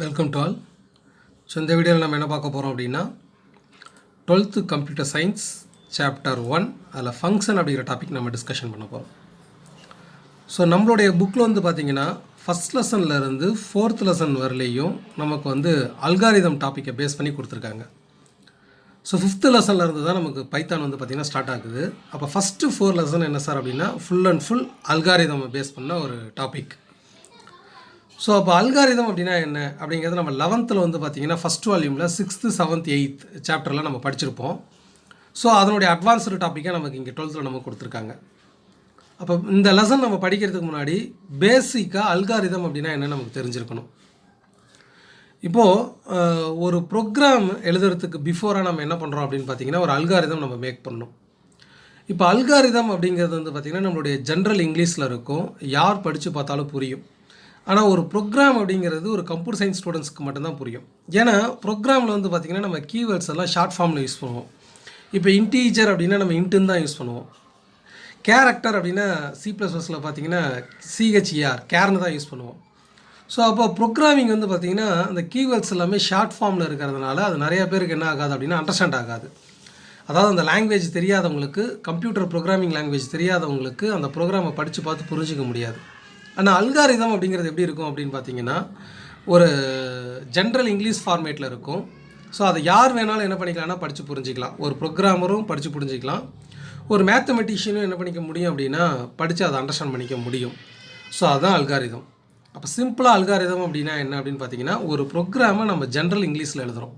Welcome to all. So இந்த வீடியோவில் நம்ம என்ன பார்க்க போகிறோம் அப்படின்னா 12th கம்ப்யூட்டர் சயின்ஸ் சாப்டர் 1 அதில் ஃபங்க்ஷன் அப்படிங்கிற டாபிக் நம்ம டிஸ்கஷன் பண்ண போகிறோம். ஸோ நம்மளுடைய புக்கில் வந்து பார்த்திங்கன்னா ஃபஸ்ட் லெசன்லேருந்து 4th லெசன் வரலையும் நமக்கு வந்து அல்காரிதம் டாப்பிக்கை பேஸ் பண்ணி கொடுத்துருக்காங்க. ஸோ 5th லெசன்லேருந்து தான் நமக்கு பைத்தான் வந்து பார்த்திங்கன்னா ஸ்டார்ட் ஆகுது. அப்போ ஃபஸ்ட்டு 4 லெசன் என்ன சார் அப்படின்னா full and full algorithm base பண்ண ஒரு டாபிக். ஸோ அப்போ அல்காரிதம் அப்படின்னா என்ன அப்படிங்கிறது நம்ம 11th வந்து பார்த்திங்கன்னா ஃபஸ்ட் வால்யூமில் 6th 7th 8th சாப்டரில் நம்ம படிச்சிருப்போம். ஸோ அதனுடைய அட்வான்ஸ்டு டாப்பிக்காக நமக்கு இங்கே 12th நமக்கு கொடுத்துருக்காங்க. அப்போ இந்த லெசன் நம்ம படிக்கிறதுக்கு முன்னாடி பேசிக்காக அல்காரிதம் அப்படின்னா என்னென்னு நமக்கு தெரிஞ்சிருக்கணும். இப்போது ஒரு ப்ரோக்ராம் எழுதுறதுக்கு பிஃபோராக நம்ம என்ன பண்ணுறோம் அப்படின்னு பார்த்திங்கன்னா ஒரு அல்காரிதம் நம்ம மேக் பண்ணணும். இப்போ அல்காரிதம் அப்படிங்கிறது வந்து பார்த்திங்கன்னா நம்மளுடைய ஜென்ரல் இங்கிலீஷில் இருக்கும், யார் படித்து பார்த்தாலும் புரியும். ஆனால் ஒரு ப்ரோக்ராம் அப்படிங்கிறது ஒரு கம்ப்யூட்டர் சயின்ஸ் ஸ்டூடெண்ட்ஸ்க்கு மட்டும்தான் புரியும். ஏன்னா ப்ரோக்ராமில் வந்து பார்த்திங்கன்னா நம்ம கீவேர்ட்ஸ் எல்லாம் ஷார்ட் ஃபார்மில் யூஸ் பண்ணுவோம். இப்போ இன்டீஜர் அப்படின்னா நம்ம இன்ட்டுன்னு தான் யூஸ் பண்ணுவோம். கேரக்டர் அப்படின்னா C++ல் பார்த்திங்கன்னா CHER கேர்னு தான் யூஸ் பண்ணுவோம். ஸோ அப்போ ப்ரோக்ராமிங் வந்து பார்த்திங்கன்னா அந்த கீவேர்ட்ஸ் எல்லாமே ஷார்ட் ஃபார்மில் இருக்கிறதுனால அது நிறைய பேருக்கு என்ன ஆகாது அப்படின்னா அண்டர்ஸ்டாண்ட் ஆகாது. அதாவது அந்த லாங்குவேஜ் தெரியாதவங்களுக்கு, கம்ப்யூட்டர் ப்ரோக்ராமிங் லாங்குவேஜ் தெரியாதவங்களுக்கு அந்த ப்ரோக்ராமை படித்து பார்த்து புரிஞ்சிக்க முடியாது. ஆனால் அல்காரிதம் அப்படிங்கிறது எப்படி இருக்கும் அப்படின்னு பார்த்தீங்கன்னா ஒரு ஜென்ரல் இங்கிலீஷ் ஃபார்மேட்டில் இருக்கும். ஸோ அதை யார் வேணாலும் என்ன பண்ணிக்கலாம்னா படித்து புரிஞ்சிக்கலாம். ஒரு ப்ரோக்ராமரும் படித்து புரிஞ்சிக்கலாம், ஒரு மேத்தமெட்டிஷியனும் என்ன பண்ணிக்க முடியும் அப்படின்னா படித்து அதை அண்டர்ஸ்டாண்ட் பண்ணிக்க முடியும். ஸோ அதுதான் அல்காரிதம். அப்போ சிம்பிளாக அல்காரிதம் அப்படின்னா என்ன அப்படின்னு பார்த்தீங்கன்னா ஒரு ப்ரோக்ராமை நம்ம ஜென்ரல் இங்கிலீஷில் எழுதுகிறோம்.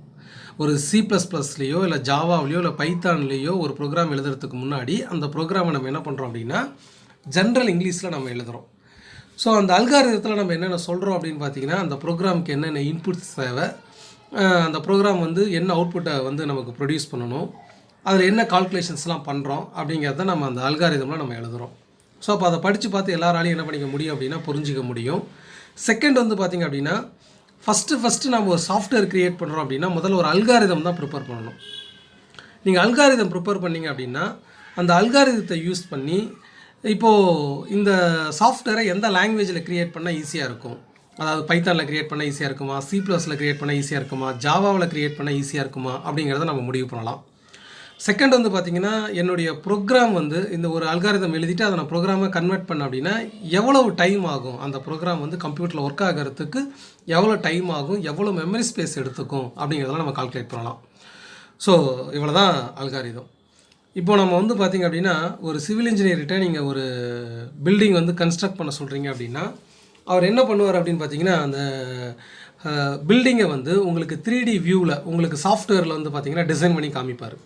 ஒரு C++லேயோ இல்லை ஜாவாவிலையோ இல்லை பைத்தான்லேயோ ஒரு ப்ரோக்ராம் எழுதுறதுக்கு முன்னாடி அந்த ப்ரோக்ராமை நம்ம என்ன பண்ணுறோம் அப்படின்னா ஜென்ரல் இங்கிலீஷில் நம்ம எழுதுகிறோம். ஸோ அந்த அல்காரிதத்தில் நம்ம என்னென்ன சொல்கிறோம் அப்படின்னு பார்த்தீங்கன்னா அந்த ப்ரோக்ராமுக்கு என்னென்ன இன்புட்ஸ் தேவை, அந்த ப்ரோக்ராம் வந்து என்ன அவுட்புட்டை வந்து நமக்கு ப்ரொடியூஸ் பண்ணணும், அதில் என்ன கால்குலேஷன்ஸ்லாம் பண்ணுறோம் அப்படிங்கிறத நம்ம அந்த அல்காரிதமில் நம்ம எழுதுகிறோம். ஸோ அப்போ அதை படித்து பார்த்து எல்லாராலையும் என்ன பண்ணிக்க முடியும் அப்படின்னா புரிஞ்சிக்க முடியும். செகண்ட் வந்து பார்த்திங்க அப்படின்னா ஃபஸ்ட்டு நம்ம ஒரு சாஃப்ட்வேர் க்ரியேட் பண்ணுறோம் அப்படின்னா முதல்ல ஒரு அல்காரிதம் தான் ப்ரிப்பேர் பண்ணணும். நீங்கள் அல்காரிதம் ப்ரிப்பேர் பண்ணிங்க அப்படின்னா அந்த அல்காரிதத்தை யூஸ் பண்ணி இப்போது இந்த சாஃப்ட்வேரை எந்த லாங்குவேஜில் க்ரியேட் பண்ணால் ஈஸியாக இருக்கும், அதாவது பைத்தானில் க்ரியேட் பண்ணால் ஈஸியாக இருக்குமா, C++ல் க்ரியேட் பண்ணால் ஈஸியாக இருக்குமா, ஜாவாவில் க்ரியேட் பண்ணால் ஈஸியாக இருக்குமா அப்படிங்கிறத நம்ம முடிவு பண்ணலாம். செகண்ட் வந்து பார்த்திங்கன்னா என்னுடைய ப்ரோக்ராம் வந்து இந்த ஒரு அல்காரிதம் எழுதிட்டு அதை நான் ப்ரோக்ராமை கன்வெர்ட் பண்ண அப்படின்னா எவ்வளவு டைம் ஆகும், அந்த ப்ரோக்ராம் வந்து கம்ப்யூட்டரில் ஒர்க் ஆகிறதுக்கு எவ்வளோ டைம் ஆகும், எவ்வளோ மெமரி ஸ்பேஸ் எடுத்துக்கும் அப்படிங்கிறதெல்லாம் நம்ம கால்குலேட் பண்ணலாம். ஸோ இவ்வளோ தான் அல்காரிதம். இப்போ நம்ம வந்து பார்த்திங்க அப்படின்னா ஒரு சிவில் இன்ஜினியர்கிட்ட நீங்கள் ஒரு பில்டிங் வந்து கன்ஸ்ட்ரக்ட் பண்ண சொல்கிறீங்க அப்படின்னா அவர் என்ன பண்ணுவார் அப்படின்னு பார்த்தீங்கன்னா அந்த பில்டிங்கை வந்து உங்களுக்கு 3D வியூவில் உங்களுக்கு சாஃப்ட்வேரில் வந்து பார்த்திங்கன்னா டிசைன் பண்ணி காமிப்பார்.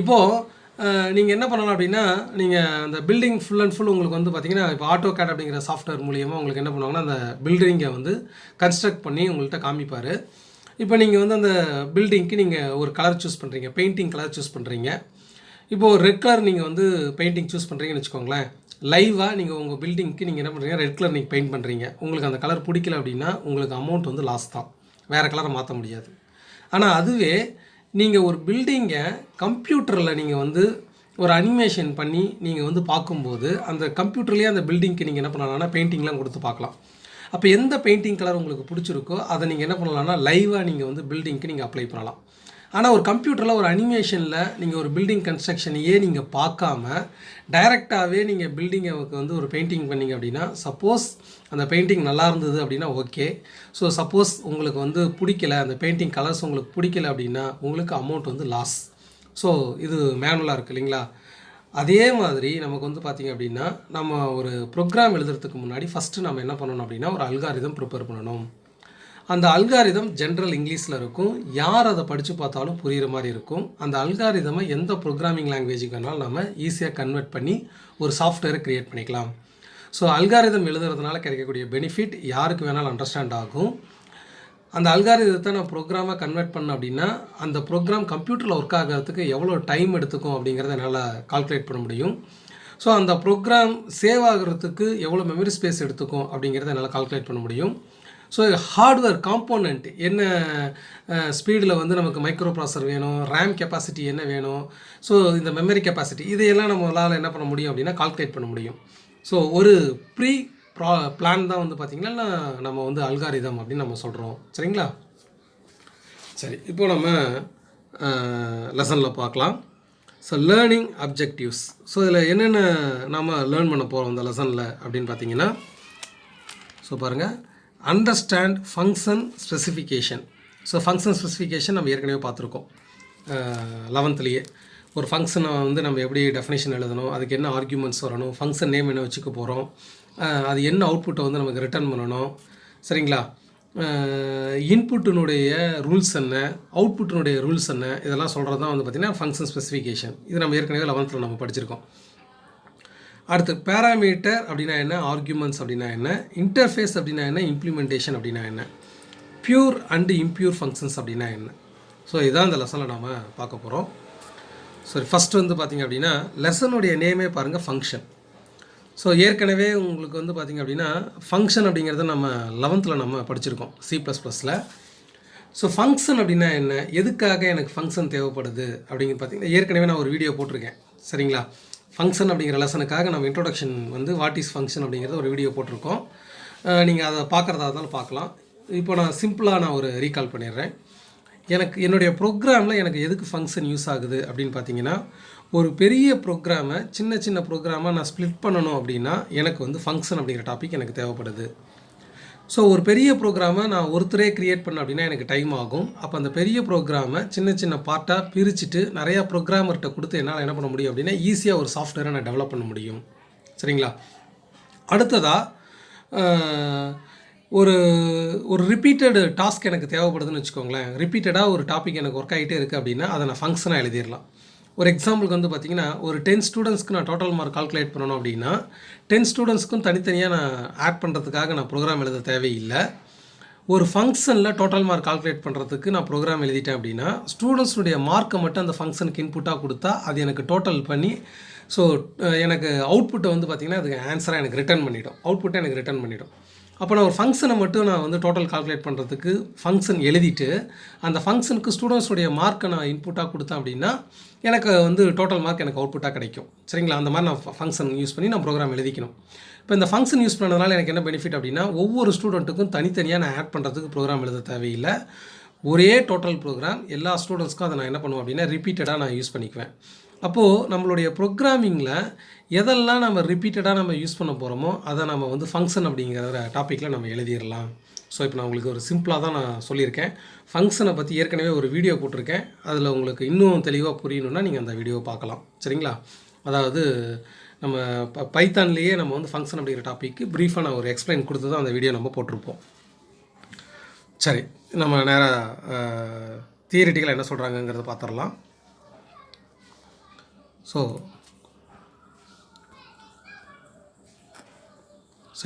இப்போது நீங்கள் என்ன பண்ணலாம் அப்படின்னா நீங்கள் அந்த பில்டிங் ஃபுல் அண்ட் ஃபுல் உங்களுக்கு வந்து பார்த்திங்கன்னா இப்போ AutoCAD அப்படிங்கிற சாஃப்ட்வேர் மூலியமாக உங்களுக்கு என்ன பண்ணுவாங்கன்னா அந்த பில்டிங்கை வந்து கன்ஸ்ட்ரக்ட் பண்ணி உங்கள்கிட்ட காமிப்பார். இப்போ நீங்கள் வந்து அந்த பில்டிங்க்கு நீங்கள் ஒரு கலர் சூஸ் பண்ணுறீங்க, பெயிண்டிங் கலர் சூஸ் பண்ணுறீங்க. இப்போது ரெட் கலர் நீங்கள் வந்து பெயிண்டிங் சூஸ் பண்ணுறீங்கன்னு வச்சுக்கோங்களேன். லைவாக நீங்கள் உங்கள் பில்டிங்க்கு நீங்கள் என்ன பண்ணுறீங்க, ரெட் கலர் நீங்கள் பெயிண்ட் பண்ணுறீங்க. உங்களுக்கு அந்த கலர் பிடிக்கல அப்படின்னா உங்களுக்கு அமௌண்ட் வந்து லாஸ் தான், வேறு கலரை மாற்ற முடியாது. ஆனால் அதுவே நீங்கள் ஒரு பில்டிங்கை கம்ப்யூட்டரில் நீங்கள் வந்து ஒரு அனிமேஷன் பண்ணி நீங்கள் வந்து பார்க்கும்போது அந்த கம்ப்யூட்டர்லேயே அந்த பில்டிங்க்கு நீங்கள் என்ன பண்ணலாம்னா பெயிண்டிங்லாம் கொடுத்து பார்க்கலாம். அப்போ எந்த பெயிண்டிங் கலர் உங்களுக்கு பிடிச்சிருக்கோ அதை நீங்கள் என்ன பண்ணலாம்னா லைவாக நீங்கள் வந்து பில்டிங்க்கு நீங்கள் அப்ளை பண்ணலாம். ஆனால் ஒரு கம்ப்யூட்டரில் ஒரு அனிமேஷனில் நீங்கள் ஒரு பில்டிங் கன்ஸ்ட்ரக்ஷனையே நீங்கள் பார்க்காம டைரெக்டாகவே நீங்கள் பில்டிங்குக்கு வந்து ஒரு பெயிண்டிங் பண்ணிங்க அப்படின்னா சப்போஸ் அந்த பெயிண்டிங் நல்லா இருந்தது அப்படின்னா ஓகே. ஸோ சப்போஸ் உங்களுக்கு வந்து பிடிக்கல, அந்த பெயிண்டிங் கலர்ஸ் உங்களுக்கு பிடிக்கல அப்படின்னா உங்களுக்கு அமௌண்ட் வந்து லாஸ். ஸோ இது மேனுவலாக இருக்குது இல்லைங்களா. அதே மாதிரி நமக்கு வந்து பார்த்திங்க அப்படின்னா நம்ம ஒரு ப்ரோக்ராம் எழுதுறதுக்கு முன்னாடி ஃபஸ்ட்டு நம்ம என்ன பண்ணணும் அப்படின்னா ஒரு அல்காரிதம் ப்ரிப்பேர் பண்ணணும். அந்த அல்காரிதம் ஜென்ரல் இங்கிலீஷில் இருக்கும், யார் அதை படித்து பார்த்தாலும் புரிகிற மாதிரி இருக்கும். அந்த அல்காரிதமை எந்த ப்ரோக்ராமிங் லாங்குவேஜுக்கு வேணாலும் நம்ம ஈஸியாக கன்வெர்ட் பண்ணி ஒரு சாஃப்ட்வேரை க்ரியேட் பண்ணிக்கலாம். ஸோ அல்காரிதம் எழுதுறதுனால கிடைக்கக்கூடிய பெனிஃபிட் யாருக்கு வேணாலும் அண்டர்ஸ்டாண்ட் ஆகும். அந்த அல்காரிதத்தை நான் ப்ரோக்ராமாக கன்வெர்ட் பண்ண அப்படின்னா அந்த ப்ரோக்ராம் கம்ப்யூட்டரில் ஒர்க் ஆகிறதுக்கு எவ்வளோ டைம் எடுத்துக்கும் அப்படிங்கிறத என்னால் கால்குலேட் பண்ண முடியும். ஸோ அந்த ப்ரோக்ராம் சேவ் ஆகிறதுக்கு எவ்வளோ மெமரி ஸ்பேஸ் எடுத்துக்கும் அப்படிங்கிறத என்னால் கால்குலேட் பண்ண முடியும். ஸோ ஹார்ட்வேர் காம்போனண்ட் என்ன ஸ்பீடில் வந்து நமக்கு மைக்ரோ ப்ராசஸர் வேணும், ரேம் கெப்பாசிட்டி என்ன வேணும், ஸோ இந்த மெமரி கெப்பாசிட்டி இதையெல்லாம் நம்மளால் என்ன பண்ண முடியும் அப்படின்னா கால்குலேட் பண்ண முடியும். ஸோ ஒரு ப்ரீ பிளான் தான் வந்து பார்த்திங்கன்னா நம்ம வந்து அல்காரிதம் அப்படின்னு நம்ம சொல்கிறோம். சரிங்களா? சரி, இப்போ நம்ம லெசனில் பார்க்கலாம். So learning objectives. ஸோ இதில் என்னென்ன நம்ம லேர்ன் பண்ண போகிறோம் இந்த லெசனில் அப்படின்னு பார்த்தீங்கன்னா, ஸோ பாருங்கள், understand function specification. So function specification நம்ம ஏற்கனவே பார்த்துருக்கோம் 11th ஒரு ஃபங்க்ஷனை வந்து நம்ம எப்படி டெஃபினேஷன் எழுதணும், அதுக்கு என்ன ஆர்கியூமெண்ட்ஸ் வரணும், ஃபங்க்ஷன் நேம் என்ன வச்சுக்க போகிறோம், அது என்ன அவுட்புட்டை வந்து நமக்கு ரிட்டர்ன் பண்ணணும். சரிங்களா? இன்புட்டினுடைய ரூல்ஸ் என்ன, அவுட்புட்டினுடைய ரூல்ஸ் என்ன, இதெல்லாம் சொல்கிறது தான் வந்து பார்த்திங்கன்னா ஃபங்க்ஷன் ஸ்பெசிஃபிகேஷன். இது நம்ம ஏற்கனவே 11th நம்ம படிச்சிருக்கோம். அடுத்து பேராமீட்டர் அப்படின்னா என்ன, ஆர்கியூமெண்ட்ஸ் அப்படின்னா என்ன, இன்டர்ஃபேஸ் அப்படின்னா என்ன, இம்ப்ளிமெண்டேஷன் அப்படின்னா என்ன, பியூர் அண்டு இம்பியூர் ஃபங்க்ஷன்ஸ் அப்படின்னா என்ன. ஸோ இதான் இந்த லெசனில் நாம் பார்க்க போகிறோம். சரி, ஃபஸ்ட்டு வந்து பார்த்திங்க அப்படின்னா லெசனுடைய நேமே பாருங்கள், ஃபங்க்ஷன். ஸோ ஏற்கனவே உங்களுக்கு வந்து பார்த்திங்க அப்படின்னா ஃபங்க்ஷன் அப்படிங்கிறத நம்ம 11th நம்ம படிச்சிருக்கோம் C++ல். ஸோ ஃபங்க்ஷன் அப்படின்னா என்ன, எதுக்காக எனக்கு ஃபங்க்ஷன் தேவைப்படுது அப்படிங்கிற பார்த்திங்கன்னா ஏற்கனவே நான் ஒரு வீடியோ போட்டிருக்கேன். சரிங்களா? ஃபங்க்ஷன் அப்படிங்கிற லெசனுக்காக நம்ம இன்ட்ரோடக்ஷன் வந்து வாட் இஸ் ஃபங்க்ஷன் அப்படிங்கிறத ஒரு வீடியோ போட்டிருக்கோம். நீங்கள் அதை பார்க்குறதா இருந்தாலும் பார்க்கலாம். இப்போ நான் சிம்பிளாக ஒரு ரீகால் பண்ணிடுறேன். என்னுடைய ப்ரோக்ராமில் எனக்கு எதுக்கு ஃபங்க்ஷன் யூஸ் ஆகுது அப்படின்னு பார்த்தீங்கன்னா, ஒரு பெரிய ப்ரோக்ராமை சின்ன சின்ன ப்ரோக்ராமாக நான் ஸ்ப்ளிட் பண்ணணும் அப்படின்னா எனக்கு வந்து ஃபங்க்ஷன் அப்படிங்கிற டாபிக் எனக்கு தேவைப்படுது. ஸோ ஒரு பெரிய ப்ரோக்ராமை நான் ஒருத்தரே க்ரியேட் பண்ண அப்படின்னா எனக்கு டைம் ஆகும். அப்போ அந்த பெரிய ப்ரோக்ராமை சின்ன சின்ன பார்ட்டாக பிரிச்சுட்டு நிறையா ப்ரோக்ராமர்கிட்ட கொடுத்து என்னால் என்ன பண்ண முடியும் அப்படின்னா ஈஸியாக ஒரு சாஃப்ட்வேரை நான் டெவலப் பண்ண முடியும். சரிங்களா? அடுத்ததாக ஒரு ஒரு ரிப்பீட்டட் டாஸ்க் எனக்கு தேவைப்படுதுன்னு வச்சுக்கோங்களேன். ரிப்பீட்டடாக ஒரு டாபிக் எனக்கு ஒர்க் ஆகிட்டே இருக்குது அப்படின்னா அதை நான் ஃபங்க்ஷனாக எழுதிடலாம். ஒரு எக்ஸாம்பிளுக்கு வந்து பார்த்திங்கன்னா, ஒரு 10 ஸ்டூடெண்ட்ஸ்க்கு நான் டோட்டல் மார்க் கால்குலேட் பண்ணணும் அப்படின்னா 10 ஸ்டூடெண்ட்ஸ்க்கும் தனித்தனியாக நான் ஆட் பண்ணுறதுக்காக நான் ப்ரோக்ராம் எழுத தேவையில்லை. ஒரு ஃபங்க்ஷனில் டோட்டல் மார்க் கால்குலேட் பண்ணுறதுக்கு நான் ப்ரோக்ராம் எழுதிட்டேன் அப்படின்னா ஸ்டூடெண்ட்ஸுடைய மார்க்கை மட்டும் அந்த ஃபங்க்ஷனுக்கு இன்புட்டாக கொடுத்தா அது எனக்கு டோட்டல் பண்ணி ஸோ எனக்கு அவுட்புட்டை வந்து பார்த்திங்கன்னா அதுக்கு ஆன்சராக எனக்கு ரிட்டர்ன் பண்ணிவிடும். அவுட்புட்டை எனக்கு ரிட்டர்ன் பண்ணிவிடும். அப்போ நான் ஒரு ஃபங்க்ஷனை மட்டும் நான் வந்து டோட்டல் கால்குலேட் பண்ணுறதுக்கு ஃபங்க்ஷன் எழுதிட்டு அந்த ஃபங்க்ஷனுக்கு ஸ்டூடெண்ட்ஸுடைய மார்க்கை நான் இன்புட்டாக கொடுத்தேன் அப்படின்னா எனக்கு வந்து டோட்டல் மார்க் எனக்கு அவுட்புட்டாக கிடைக்கும். சரிங்களா? அந்த மாதிரி நான் ஃபங்க்ஷன் யூஸ் பண்ணி நான் ப்ரோக்ராம் எழுதிக்கணும். இப்போ இந்த ஃபங்க்ஷன் யூஸ் பண்ணதுனால எனக்கு என்ன பெனிஃபிட் அப்படின்னா, ஒவ்வொரு ஸ்டூடெண்ட்டுக்கும் தனித்தனியாக நான் ஆட் பண்ணுறதுக்கு ப்ரோக்ராம் எழுத தேவையில்லை. ஒரே டோட்டல் ப்ரோக்ராம் எல்லா ஸ்டூடெண்ட்ஸ்க்கும் அதை நான் என்ன பண்ணுவேன் அப்படின்னா ரிப்பீட்டடாக நான் யூஸ் பண்ணிக்குவேன். அப்போது நம்மளுடைய ப்ரோக்ராமிங்கில் எதெல்லாம் நம்ம ரிப்பீட்டடாக நம்ம யூஸ் பண்ண போகிறோமோ அதை நம்ம வந்து ஃபங்க்ஷன் அப்படிங்கிற டாப்பிக்கில் நம்ம எழுதிடலாம். ஸோ இப்போ நான் உங்களுக்கு ஒரு சிம்பிளாக தான் நான் சொல்லியிருக்கேன். ஃபங்க்ஷனை பற்றி ஏற்கனவே ஒரு வீடியோ போட்டிருக்கேன். அதில் உங்களுக்கு இன்னும் தெளிவாக புரியணுன்னா நீங்கள் அந்த வீடியோவை பார்க்கலாம். சரிங்களா? அதாவது நம்ம பைத்தான்லேயே நம்ம வந்து ஃபங்க்ஷன் அப்படிங்கிற டாப்பிக்கு ப்ரீஃபாக நான் ஒரு எக்ஸ்பிளைன் கொடுத்து தான் அந்த வீடியோ நம்ம போட்டிருப்போம். சரி, நம்ம நேராக தியரிட்டிக்கலாக என்ன சொல்கிறாங்கங்கிறத பார்த்துடலாம். ஸோ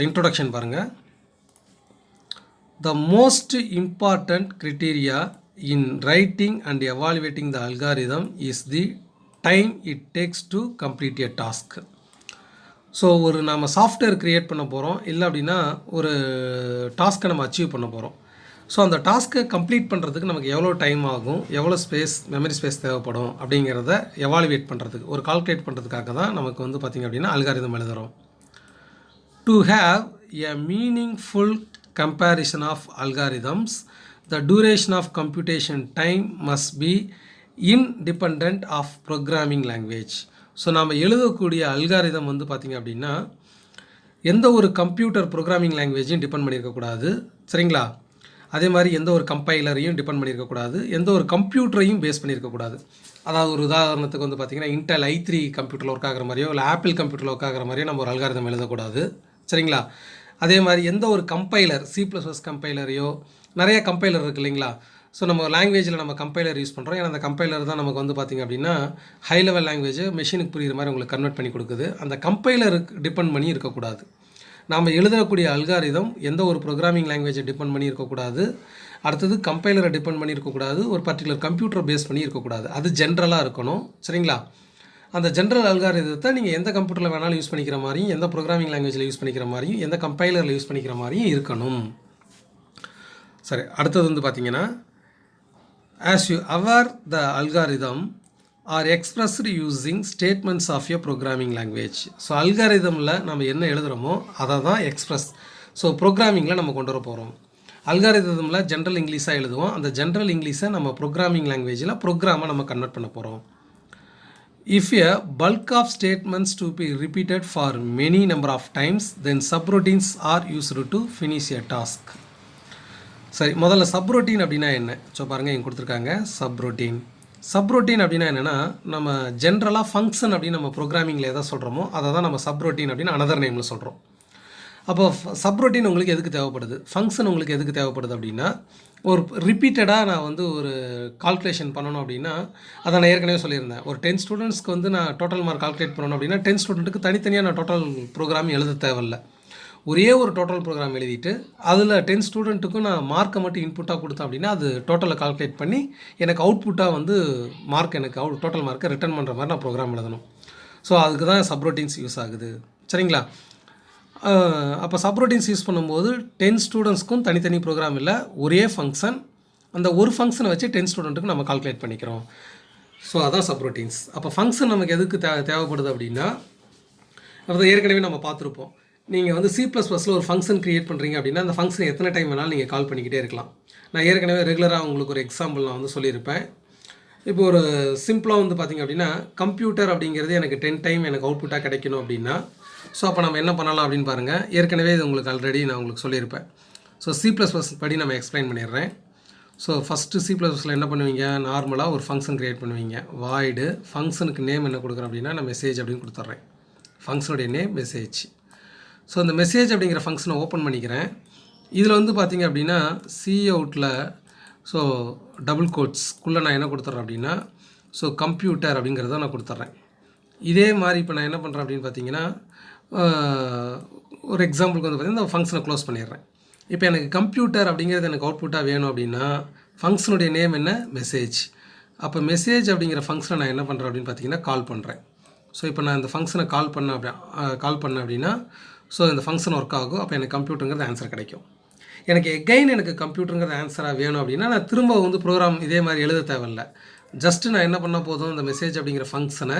இன்ட்ரோடக்ஷன் பாருங்கள். The most important criteria in writing and evaluating the algorithm is the time it takes to complete a task. So ஒரு நம்ம சாஃப்ட்வேர் க்ரியேட் பண்ண போகிறோம், இல்லை அப்படின்னா ஒரு டாஸ்க்கை நம்ம அச்சீவ் பண்ண போகிறோம். ஸோ அந்த டாஸ்க்கை கம்ப்ளீட் பண்ணுறதுக்கு நமக்கு எவ்வளோ டைம் ஆகும், எவ்வளோ மெமரி ஸ்பேஸ் தேவைப்படும் அப்படிங்கிறத எவாலுவேட் பண்ணுறதுக்கு, ஒரு கால்குலேட் பண்ணுறதுக்காக தான் நமக்கு வந்து பார்த்திங்க அப்படின்னா அல்காரிதம் எழுதுகிறோம். To have a meaningful comparison of algorithms, the duration of computation time must be independent of programming language. So நம்ம எழுதக்கூடிய அல்காரிதம் வந்து பார்த்திங்க அப்படின்னா எந்த ஒரு கம்ப்யூட்டர் ப்ரோக்ராமிங் லாங்குவேஜையும் டிபெண்ட் பண்ணியிருக்கக்கூடாது. சரிங்களா? அதே மாதிரி எந்த ஒரு கம்பைலரையும் டிபெண்ட் பண்ணியிருக்கக்கூடாது, எந்த ஒரு கம்ப்யூட்டரையும் பேஸ் பண்ணியிருக்கக்கூடாது. அதாவது ஒரு உதாரணத்துக்கு வந்து பார்த்திங்கன்னா இன்டெல் i3 கம்ப்யூட்டரில் ஒர்க் ஆகிற மாதிரியோ இல்லை ஆப்பிள் கம்ப்யூட்டரில் ஒர்க் ஆகிற மாதிரியோ நம்ம ஒரு அல்காரிதம் எழுதக்கூடாது. சரிங்களா? அதே மாதிரி எந்த ஒரு கம்பைலர் C++ கம்பைலரையோ, நிறைய கம்பைலர் இருக்குது இல்லைங்களா? ஸோ நம்ம லாங்குவேஜில் நம்ம கம்பைலர் யூஸ் பண்ணுறோம். ஏன்னா அந்த கம்பைலர் தான் நமக்கு வந்து பார்த்திங்க அப்படின்னா ஹை லெவல் லாங்குவேஜ் மெஷினுக்கு புரிகிற மாதிரி உங்களுக்கு கன்வெர்ட் பண்ணி கொடுக்குது. அந்த கம்பைலருக்கு டிபெண்ட் பண்ணி இருக்கக்கூடாது. நாம் எழுதக்கூடிய அல்காரிதம் எந்த ஒரு ப்ரோக்ராமிங் லாங்குவேஜை டிபெண்ட் பண்ணி இருக்கக்கூடாது. அடுத்தது கம்பைலரை டிபெண்ட் பண்ணி இருக்கக்கூடாது. ஒரு பர்டிகுலர் கம்ப்யூட்டர் பேஸ் பண்ணி இருக்கக்கூடாது. அது ஜென்ரலாக இருக்கணும். சரிங்களா? அந்த ஜென்ரல் அல்காரிதத்தை நீங்கள் எந்த கம்ப்யூட்டரில் வேணாலும் யூஸ் பண்ணிக்கிற மாதிரியும், எந்த ப்ரோக்ராமிங் லாங்குவேஜில் யூஸ் பண்ணிக்கிற மாதிரியும், எந்த கம்பைலரில் யூஸ் பண்ணிக்கிற மாதிரியும் இருக்கணும். சரி, அடுத்தது வந்து பார்த்திங்கன்னா, as you aware the algorithm are expressed using statements of a programming language. So அல்காரிதமில் நம்ம என்ன எழுதுகிறோமோ அதை தான் எக்ஸ்பிரஸ். ஸோ ப்ரோக்ராமிங்கில் நம்ம கொண்டு வர போகிறோம். அல்காரிதமில் ஜென்ரல் இங்கிலீஷாக எழுதுவோம். அந்த ஜென்ரல் இங்கிலீஷை நம்ம ப்ரோக்ராமிங் லாங்குவேஜில் ப்ரோக்ராமை நம்ம கன்வெர்ட் பண்ண போகிறோம். If a bulk of statements to be repeated for many number of times, then subroutines are used to finish a task. சரி, முதல்ல சப்ரோட்டீன் அப்படின்னா என்ன? ஸோ பாருங்கள், இங்கே கொடுத்துருக்காங்க சப்ரோட்டீன். சப்ரோட்டீன் அப்படின்னா என்னென்னா, நம்ம ஜென்ரலாக ஃபங்க்ஷன் அப்படின்னு நம்ம ப்ரோக்ராமிங்கில் எதை சொல்கிறோமோ அதை தான் நம்ம சப்ரோட்டீன் அப்படின்னு அனதர் நேமில் சொல்கிறோம். அப்போ சப்ரோட்டீன் உங்களுக்கு எதுக்கு தேவைப்படுது, ஃபங்க்ஷன் உங்களுக்கு எதுக்கு தேவைப்படுது அப்படின்னா, ஒரு ரிப்பீட்டடாக நான் வந்து ஒரு கால்குலேஷன் பண்ணணும் அப்படின்னா, அதை நான் ஏற்கனவே சொல்லியிருந்தேன். ஒரு 10 ஸ்டூடெண்ட்ஸ்க்கு வந்து நான் டோட்டல் மார்க் கால்குலேட் பண்ணணும் அப்படின்னா 10 ஸ்டூடெண்ட்டுக்கு தனித்தனியாக நான் டோட்டல் ப்ரோக்ராம் எழுத தேவையில்லை. ஒரே ஒரு டோட்டல் ப்ரோக்ராம் எழுதிட்டு அதில் 10 ஸ்டூடெண்ட்டுக்கும் நான் மார்க்கை மட்டும் இன்புட்டாக கொடுத்தேன் அப்படின்னா அது டோட்டலை கால்குலேட் பண்ணி எனக்கு அவுட்புட்டாக வந்து மார்க் எனக்கு டோட்டல் மார்க்கை ரிட்டர்ன் பண்ணுற மாதிரி நான் ப்ரோக்ராம் எழுதணும். ஸோ அதுக்கு தான் சப்ரோட்டீன்ஸ் யூஸ் ஆகுது. சரிங்களா? அப்போ சப்ரோட்டீன்ஸ் யூஸ் பண்ணும்போது 10 ஸ்டூடெண்ட்ஸ்க்கும் தனித்தனி ப்ரோக்ராம் இல்லை, ஒரே ஃபங்க்ஷன். அந்த ஒரு ஃபங்க்ஷனை வச்சு 10 ஸ்டூடெண்ட்டுக்கு நம்ம கால்குலேட் பண்ணிக்கிறோம். ஸோ அதான் சப்ரோட்டீன்ஸ். அப்போ ஃபங்க்ஷன் நமக்கு எதுக்கு தேவைப்படுது அப்படின்னா, அதை ஏற்கனவே நம்ம பார்த்துருப்போம். நீங்கள் வந்து C++ல் ஒரு ஃபங்க்ஷன் க்ரியேட் பண்ணுறீங்க அப்படின்னா அந்த ஃபங்க்ஷன் எத்தனை டைம் வேணாலும் நீங்கள் கால் பண்ணிக்கிட்டே இருக்கலாம். நான் ஏற்கனவே ரெகுலராக உங்களுக்கு ஒரு எக்ஸாம்பிள் நான் வந்து சொல்லியிருப்பேன். இப்போ ஒரு சிம்பிளாக வந்து பார்த்திங்க அப்படின்னா, கம்ப்யூட்டர் அப்படிங்கிறது எனக்கு 10 டைம் எனக்கு அவுட்புட்டாக கிடைக்கணும் அப்படின்னா, ஸோ அப்போ நம்ம என்ன பண்ணலாம் அப்படின்னு பாருங்கள். ஏற்கனவே இது உங்களுக்கு ஆல்ரெடி நான் உங்களுக்கு சொல்லியிருப்பேன். ஸோ C++ படி நம்ம எக்ஸ்பிளைன் பண்ணிடுறேன். ஸோ ஃபஸ்ட்டு C++ல் என்ன பண்ணுவீங்க, நார்மலாக ஒரு ஃபங்க்ஷன் க்ரியேட் பண்ணுவீங்க. வாய்டு ஃபங்க்ஷனுக்கு நேம் என்ன கொடுக்குறேன் அப்படின்னா, நான் மெசேஜ் அப்படின்னு கொடுத்துட்றேன். ஃபங்க்ஷனுடைய நேம் மெசேஜ். ஸோ அந்த மெசேஜ் அப்படிங்கிற ஃபங்க்ஷனை ஓப்பன் பண்ணிக்கிறேன். இதில் வந்து பார்த்திங்க அப்படின்னா Coutல ஸோ டபுள் கோட்ஸ்க்குள்ளே நான் என்ன கொடுத்துட்றேன் அப்படின்னா, ஸோ கம்ப்யூட்டர் அப்படிங்கிறத நான் கொடுத்துட்றேன். இதே மாதிரி இப்போ நான் என்ன பண்ணுறேன் அப்படின்னு பார்த்தீங்கன்னா, ஒரு எக்ஸாம்பிளுக்கு வந்து பார்த்திங்கன்னா இந்த ஃபங்க்ஷனை க்ளோஸ் பண்ணிடுறேன். இப்போ எனக்கு கம்ப்யூட்டர் அப்படிங்கிறது எனக்கு அவுட்புட்டாக வேணும் அப்படின்னா ஃபங்க்ஷனுடைய நேம் என்ன, மெசேஜ். அப்போ மெசேஜ் அப்படிங்கிற ஃபங்க்ஷனை நான் என்ன பண்ணுறேன் அப்படின்னு பார்த்தீங்கன்னா கால் பண்ணுறேன். ஸோ இப்போ நான் இந்த ஃபங்க்ஷனை கால் பண்ணேன் அப்படின்னா ஸோ இந்த ஃபங்க்ஷன் ஒர்க் ஆகும். அப்போ எனக்கு கம்ப்யூட்டருங்கிறது ஆன்சர் கிடைக்கும். எனக்கு எகைன் எனக்கு கம்ப்யூட்டருங்கிறது ஆன்சராக வேணும் அப்படின்னா நான் திரும்ப வந்து ப்ரோக்ராம் இதே மாதிரி எழுத தேவையில்லை. ஜஸ்ட்டு நான் என்ன பண்ணால் போதும், இந்த மெசேஜ் அப்படிங்கிற ஃபங்க்ஷனை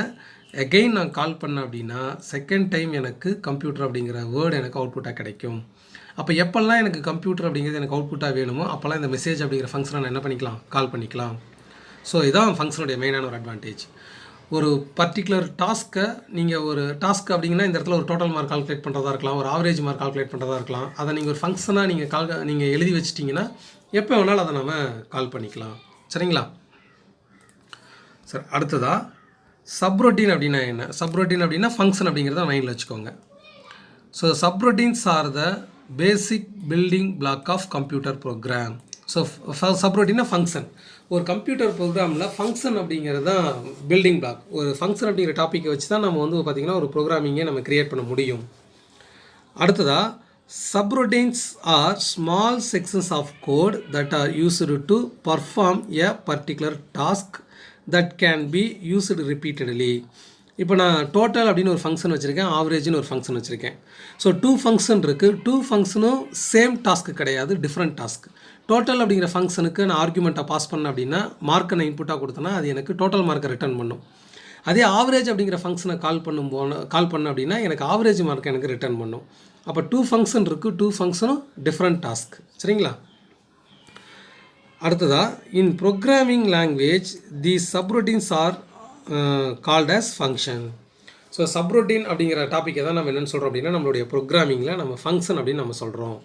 எகைன் நான் கால் பண்ணேன் அப்படின்னா செகண்ட் டைம் எனக்கு கம்ப்யூட்டர் அப்படிங்கிற வேர்டு எனக்கு அவுட்புட்டாக கிடைக்கும். அப்போ எப்போல்லாம் எனக்கு கம்ப்யூட்டர் அப்படிங்கிறது எனக்கு அவுட்புட்டாக வேணுமோ அப்போல்லாம் இந்த மெசேஜ் அப்படிங்கிற ஃபங்க்ஷனை நான் என்ன பண்ணிக்கலாம், கால் பண்ணிக்கலாம். ஸோ இதான் ஃபங்க்ஷனுடைய மெயினான ஒரு அட்வான்டேஜ். ஒரு பர்டிகுலர் டாஸ்க்கை நீங்கள் ஒரு டாஸ்க் அப்படிங்கன்னா இந்த இடத்துல ஒரு டோட்டல் மார்க் கால்குலேட் பண்ணுறதா இருக்கலாம், ஒரு ஆவரேஜ் மார்க் கால்குலேட் பண்ணுறதா இருக்கலாம். அதை நீங்கள் ஒரு ஃபங்க்ஷனாக நீங்கள் எழுதி வச்சிட்டிங்கன்னா எப்போ வேணாலும் அதை நம்ம கால் பண்ணிக்கலாம். சரிங்களா? சரி, அடுத்ததாக சப்ரோட்டீன் அப்படின்னா என்ன? சப்ரோட்டீன் அப்படின்னா ஃபங்க்ஷன் அப்படிங்கிறத மைண்டில் வச்சுக்கோங்க. So subroutines are the basic building block of computer program. So சப்ரோட்டீனா ஃபங்க்ஷன். ஒரு கம்ப்யூட்டர் ப்ரோக்ராமில் ஃபங்க்ஷன் அப்படிங்கிறது தான் பில்டிங் பிளாக். ஒரு ஃபங்க்ஷன் அப்படிங்கிற டாப்பிக்கை வச்சு தான் நம்ம வந்து பார்த்திங்கன்னா ஒரு ப்ரோக்ராமிங்கை நம்ம க்ரியேட் பண்ண முடியும். அடுத்ததாக subroutines are small sections of code that are used to perform a particular task that can be used repeatedly. இப்போ நான் டோட்டல் அப்படின்னு ஒரு ஃபங்க்ஷன் வச்சுருக்கேன், ஆவரேஜ்னு ஒரு ஃபங்க்ஷன் வச்சுருக்கேன். ஸோ 2 ஃபங்க்ஷன் இருக்குது. 2 ஃபங்க்ஷனும் சேம் டாஸ்க்கு கிடையாது, டிஃப்ரெண்ட் டாஸ்க். டோட்டல் அப்படிங்கிற ஃபங்க்ஷனுக்கு நான் ஆர்குமெண்ட்டை பாஸ் பண்ணேன் அப்படின்னா மார்க்கை நான் இன்புட்டாக கொடுத்தேன்னா அது எனக்கு டோட்டல் மார்க்கை ரிட்டர்ன் பண்ணும். அதே ஆவரேஜ் அப்படிங்கிற ஃபங்க்ஷனை கால் பண்ணேன் அப்படின்னா எனக்கு ஆவரேஜ் மார்க்கை எனக்கு ரிட்டர்ன் பண்ணும். அப்போ 2 ஃபங்க்ஷன் இருக்குது, 2 ஃபங்க்ஷனும் டிஃப்ரெண்ட் டாஸ்க். சரிங்களா? அடுத்ததாக in programming language the subroutines are called as function. So subroutine அப்படிங்கிற டாப்பிக்கை தான் நம்ம என்னென்னு சொல்கிறோம் அப்படின்னா நம்மளுடைய ப்ரோக்ராமிங்கில் நம்ம ஃபங்க்ஷன் அப்படின்னு நம்ம சொல்கிறோம்.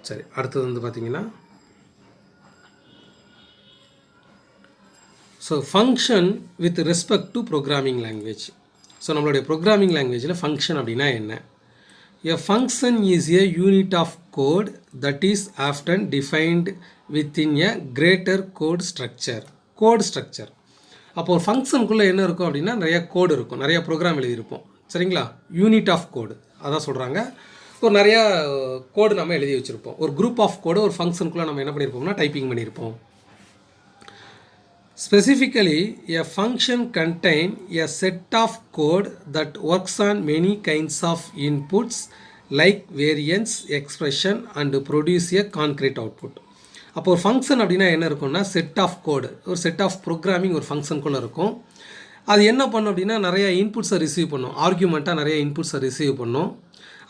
சரி, அடுத்தது வந்து பார்த்திங்கன்னா so function with respect to programming language. So நம்மளுடைய ப்ரோக்ராமிங் லாங்குவேஜில் ஃபங்க்ஷன் அப்படின்னா என்ன? A function is a unit of code that is often defined within a greater code structure. அப்போ ஒரு ஃபங்க்ஷனுக்குள்ளே என்ன இருக்கும் அப்படின்னா நிறைய கோடு இருக்கும், நிறைய ப்ரோக்ராம் எழுதியிருப்போம். சரிங்களா? யூனிட் ஆஃப் கோடு அதான் சொல்கிறாங்க. ஒரு நிறையா கோடு நம்ம எழுதி வச்சுருப்போம். ஒரு குரூப் ஆஃப் கோடு ஒரு ஃபங்க்ஷனுக்குள்ளே நம்ம என்ன பண்ணியிருப்போம்னா டைப்பிங் பண்ணியிருப்போம். Specifically a function contain a set of code that works on many kinds of inputs like variance, expression and produce a concrete output. அப்போ ஒரு ஃபங்க்ஷன் அப்படின்னா என்ன இருக்கும்னா செட் ஆஃப் கோடு, ஒரு செட் ஆஃப் ப்ரோக்ராமிங் ஒரு ஃபங்க்ஷனுக்குள்ளே இருக்கும். அது என்ன பண்ணும் அப்படின்னா நிறைய இன்புட்ஸை ரிசீவ் பண்ணும், ஆர்கியூமெண்ட்டாக நிறைய இன்புட்ஸை ரிசீவ் பண்ணும்.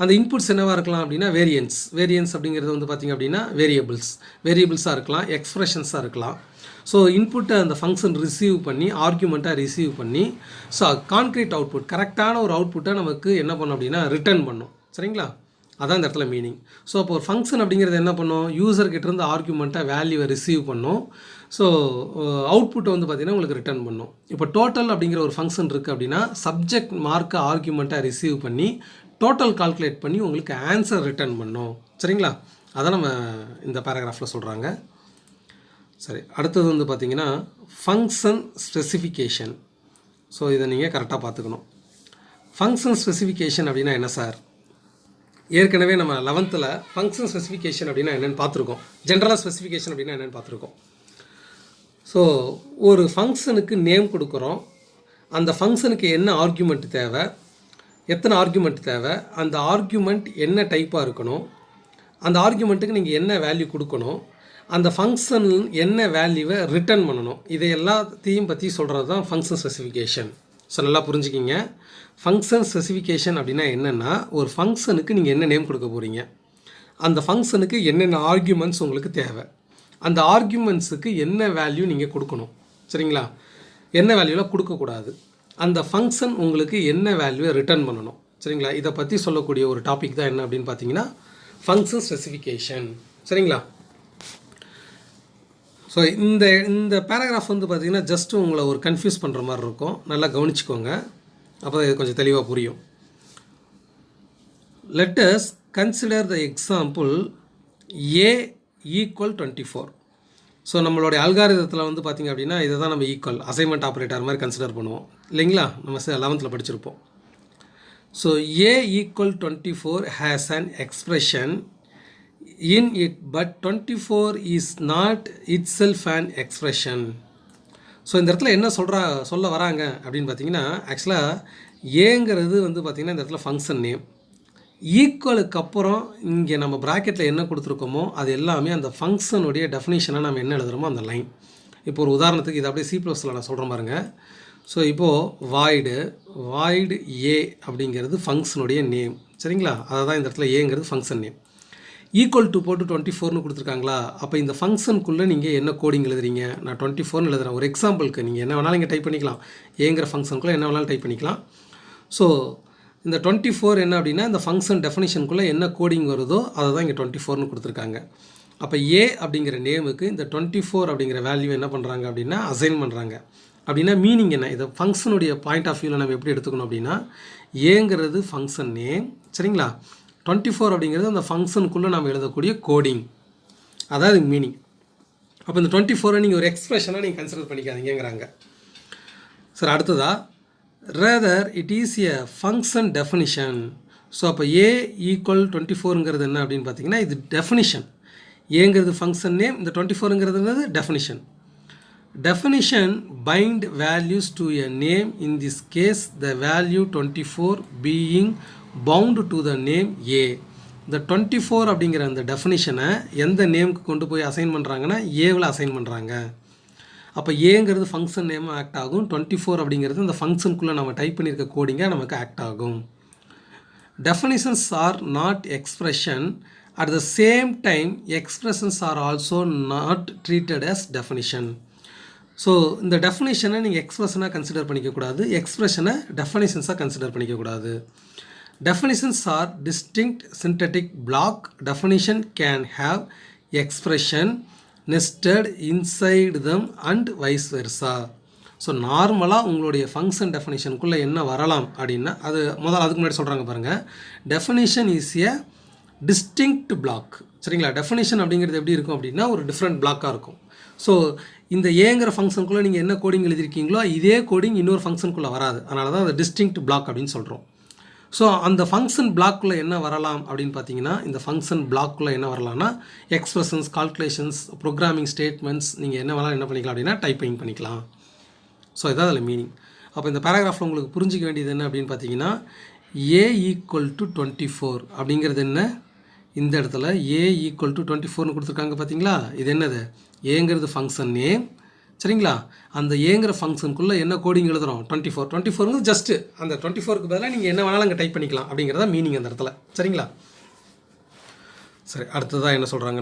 அந்த இன்புட்ஸ் என்னவாக இருக்கலாம் அப்படின்னா வேரியன்ஸ் அப்படிங்கிறது வந்து பார்த்திங்க அப்படின்னா வேரியபிள்ஸாக இருக்கலாம், எக்ஸ்ப்ரெஷன்ஸாக இருக்கலாம். ஸோ இன்புட்டை அந்த ஃபங்க்ஷன் ரிசீவ் பண்ணி ஆர்கியூமெண்ட்டாக ரிசீவ் பண்ணி ஸோ கான்க்ரீட் அவுட்புட் கரெக்டான ஒரு அவுட்புட்டை நமக்கு என்ன பண்ணும் அப்படின்னா ரிட்டர்ன் பண்ணும். சரிங்களா, அதான் இந்த இடத்துல மீனிங். ஸோ அப்போ ஒரு ஃபங்க்ஷன் அப்படிங்கிறது என்ன பண்ணும், யூசர்கிட்டேருந்து ஆர்கியூமெண்ட்டாக வேல்யூவை ரிசீவ் பண்ணும். ஸோ அவுட்புட்டை வந்து பார்த்திங்கன்னா உங்களுக்கு ரிட்டர்ன் பண்ணும். இப்போ டோட்டல் அப்படிங்கிற ஒரு ஃபங்க்ஷன் இருக்குது அப்படின்னா சப்ஜெக்ட் மார்க்கை ஆர்கியூமெண்ட்டாக ரிசீவ் பண்ணி டோட்டல் கால்குலேட் பண்ணி உங்களுக்கு ஆன்சர் ரிட்டர்ன் பண்ணும். சரிங்களா, அதை நம்ம இந்த பேராகிராஃபில் சொல்கிறாங்க. சரி, அடுத்தது வந்து பார்த்திங்கன்னா ஃபங்க்ஷன் ஸ்பெசிஃபிகேஷன். ஸோ இதை நீங்கள் கரெக்டாக பார்த்துக்கணும். ஃபங்க்ஷன் ஸ்பெசிஃபிகேஷன் அப்படின்னா என்ன சார்? ஏற்கனவே நம்ம 11th ஃபங்க்ஷன் ஸ்பெசிஃபிகேஷன் அப்படின்னா என்னென்னு பார்த்துருக்கோம். ஜென்ரலாக ஸ்பெசிஃபிகேஷன் அப்படின்னா என்னென்னு பார்த்துருக்கோம். ஸோ ஒரு ஃபங்க்ஷனுக்கு நேம் கொடுக்குறோம், அந்த ஃபங்க்ஷனுக்கு என்ன ஆர்கியூமெண்ட் தேவை, எத்தனை ஆர்கியூமெண்ட் தேவை, அந்த ஆர்கியூமெண்ட் என்ன டைப்பாக இருக்கணும், அந்த ஆர்கியூமெண்ட்டுக்கு நீங்கள் என்ன வேல்யூ கொடுக்கணும், அந்த ஃபங்க்ஷன் என்ன வேல்யூவை ரிட்டர்ன் பண்ணணும், இதை எல்லாத்தையும் பற்றி சொல்கிறது தான் ஃபங்க்ஷன் ஸ்பெசிஃபிகேஷன். ஸோ நல்லா புரிஞ்சுக்கிங்க. ஃபங்க்ஷன் ஸ்பெசிஃபிகேஷன் அப்படின்னா என்னென்னா ஒரு ஃபங்க்ஷனுக்கு நீங்கள் என்ன நேம் கொடுக்க போகிறீங்க, அந்த ஃபங்க்ஷனுக்கு என்னென்ன ஆர்கியூமெண்ட்ஸ் உங்களுக்கு தேவை, அந்த ஆர்கியூமெண்ட்ஸுக்கு என்ன வேல்யூ நீங்கள் கொடுக்கணும். சரிங்களா, என்ன வேல்யூலாம் கொடுக்கக்கூடாது, அந்த ஃபங்க்ஷன் உங்களுக்கு என்ன வேல்யூவை ரிட்டர்ன் பண்ணணும். சரிங்களா, இதை பற்றி சொல்லக்கூடிய ஒரு டாபிக் தான் என்ன அப்படின்னு பார்த்தீங்கன்னா ஃபங்க்ஷன் ஸ்பெசிஃபிகேஷன். சரிங்களா, ஸோ இந்த பேராகிராஃப் வந்து பார்த்திங்கன்னா ஜஸ்ட்டு உங்களை ஒரு கன்ஃபியூஸ் பண்ணுற மாதிரி இருக்கும். நல்லா கவனிச்சுக்கோங்க, அப்போ இது கொஞ்சம் தெளிவாக புரியும். Let us consider the example A = 24. So நம்மளுடைய அல்காரிதத்தில் வந்து பார்த்திங்க அப்படின்னா இதை தான் நம்ம ஈக்குவல் அசைன்மெண்ட் ஆப்ரேட்டர் மாதிரி கன்சிடர் பண்ணுவோம் இல்லைங்களா, நம்ம 11th படிச்சிருப்போம். So A = 24 has an expression in it, but 24 is not itself an expression. So இந்த இடத்துல என்ன சொல்ல வராங்க அப்படின்னு பார்த்தீங்கன்னா ஆக்சுவலாக ஏங்கிறது வந்து பார்த்திங்கன்னா இந்த இடத்துல ஃபங்க்ஷன் நேம், ஈக்குவலுக்கு அப்புறம் இங்கே நம்ம ப்ராக்கெட்டில் என்ன கொடுத்துருக்கோமோ அது எல்லாமே அந்த ஃபங்க்ஷனுடைய டெஃபினேஷனாக நம்ம என்ன எழுதுகிறோமோ அந்த லைன். இப்போ ஒரு உதாரணத்துக்கு இது அப்படியே C++ல் நான் சொல்கிறேன் பாருங்க. ஸோ இப்போது வாய்டு A அப்படிங்கிறது ஃபங்க்ஷனுடைய நேம். சரிங்களா, அதை தான் இந்த இடத்துல ஏங்கிறது ஃபங்க்ஷன் நேம். = போட்டு 24ன்னு கொடுத்துருக்காங்களா, அப்போ இந்த ஃபங்க்ஷனுக்குள்ளே நீங்கள் என்ன கோடிங் எழுதுறீங்க, நான் 24ன்னு எழுதுகிறேன். ஒரு எக்ஸாம்பிளுக்கு நீங்கள் என்ன வேணாலும் இங்கே டைப் பண்ணிக்கலாம், ஏங்கிற ஃபங்க்ஷனுக்குள்ளே என்ன வேணாலும் டைப் பண்ணிக்கலாம். ஸோ இந்த 24 என்ன அப்படின்னா இந்த ஃபங்க்ஷன் டெஃபினிஷனுக்குள்ளே என்ன கோடிங் வருதோ அதை தான் இங்கே 24ன்னு கொடுத்துருக்காங்க. அப்போ A அப்படிங்கிற நேமுக்கு இந்த 24 அப்படிங்கிற வேல்யூ என்ன பண்ணுறாங்க அப்படின்னா அசைன் பண்ணுறாங்க. அப்படின்னா மீனிங் என்ன, இதை ஃபங்க்ஷனுடைய பாயிண்ட் ஆஃப் வியூவில் நம்ம எப்படி எடுத்துக்கணும் அப்படின்னா ஏங்கிறது ஃபங்க்ஷன் நேம். சரிங்களா, 24 அப்படிங்கிறது அந்த ஃபங்க்ஷனுக்குள்ளே நம்ம எழுதக்கூடிய கோடிங், அதாவது மீனிங். அப்போ இந்த 24 நீங்கள் ஒரு எக்ஸ்பிரஷனாக நீங்கள் கன்சிடர் பண்ணிக்காதீங்கிறாங்க. சார் அடுத்ததா rather it is a function definition. So அப்போ A = 24ங்கிறது என்ன அப்படின்னு பார்த்தீங்கன்னா இது டெஃபினிஷன். ஏங்கிறது ஃபங்க்ஷன் நேம், இந்த 24ங்கிறது definition. Definition bind values to a name, in this case the value 24 being bound to the name A. இந்த 24 அப்படிங்கிற அந்த டெஃபினிஷனை எந்த நேமுக்கு கொண்டு போய் அசைன் பண்ணுறாங்கன்னா ஏவில் அசைன் பண்ணுறாங்க. அப்போ ஏங்கிறது ஃபங்க்ஷன் நேமாக ஆக்ட் ஆகும், 24 அப்படிங்கிறது அந்த ஃபங்க்ஷனுக்குள்ளே நம்ம டைப் பண்ணியிருக்க கோடிங்காக நமக்கு ஆக்ட் ஆகும். Definitions are not expression, at the same time expressions are also not treated as definition. So இந்த டெஃபினிஷனை நீங்கள் எக்ஸ்பிரஷனாக கன்சிடர் பண்ணிக்கக்கூடாது, எக்ஸ்பிரஷனை டெஃபினிஷன்ஸாக கன்சிடர் பண்ணிக்கக்கூடாது. Definitions are distinct synthetic block. Definition can have expression nested inside them and vice versa. So நார்மலாக உங்களுடைய ஃபங்க்ஷன் டெஃபினிஷனுக்குள்ளே என்ன வரலாம் அப்படின்னா அது அதுக்கு முன்னாடி சொல்கிறாங்க பாருங்கள். Definition is a distinct block. சரிங்களா, டெஃபினிஷன் அப்படிங்கிறது எப்படி இருக்கும் அப்படின்னா ஒரு டிஃப்ரெண்ட் பிளாக்காக இருக்கும். ஸோ இந்த ஏங்கிற ஃபங்க்ஷனுக்குள்ளே நீங்கள் என்ன கோடிங் எழுதிருக்கீங்களோ இதே கோடிங் இன்னொரு ஃபங்க்ஷனுக்குள்ளே வராது, அதனால தான் அந்த டிஸ்டிங்க்ட் பிளாக் அப்படின்னு சொல்கிறோம். ஸோ அந்த ஃபங்க்ஷன் பிளாக்குள்ளே என்ன வரலாம் அப்படின்னு பார்த்தீங்கன்னா இந்த ஃபங்க்ஷன் பிளாக்குள்ளே என்ன வரலாம்னா எக்ஸ்பிரஷன்ஸ், கால்குலேஷன்ஸ், ப்ரோக்ராமிங் ஸ்டேட்மெண்ட்ஸ் நீங்கள் என்ன வேணாலும் என்ன பண்ணிக்கலாம் அப்படின்னா டைப்பிங் பண்ணிக்கலாம். ஸோ இதான் அதில் மீனிங். அப்போ இந்த பேராகிராஃபில் உங்களுக்கு புரிஞ்சிக்க வேண்டியது என்ன அப்படின்னு பார்த்தீங்கன்னா A = 24 அப்படிங்கிறது என்ன, இந்த இடத்துல ஏ ஈக்குவல் டு 24னு கொடுத்துருக்காங்க பார்த்தீங்களா? இது என்னது? ஏங்கிறது ஃபங்க்ஷன் நேம், சரிங்களா? அந்த ஏங்கிற ஃபங்க்ஷனுக்குள்ளே என்ன கோடிங் எழுதுகிறோம்? 24 ஜஸ்ட்டு அந்த 24க்கு பதிலாக நீங்கள் என்ன வேணாலும் அங்கே டைப் பண்ணிக்கலாம் அப்படிங்கிறத மீனிங் அந்த இடத்துல, சரிங்களா? சரி, அடுத்ததாக என்ன சொல்கிறாங்க?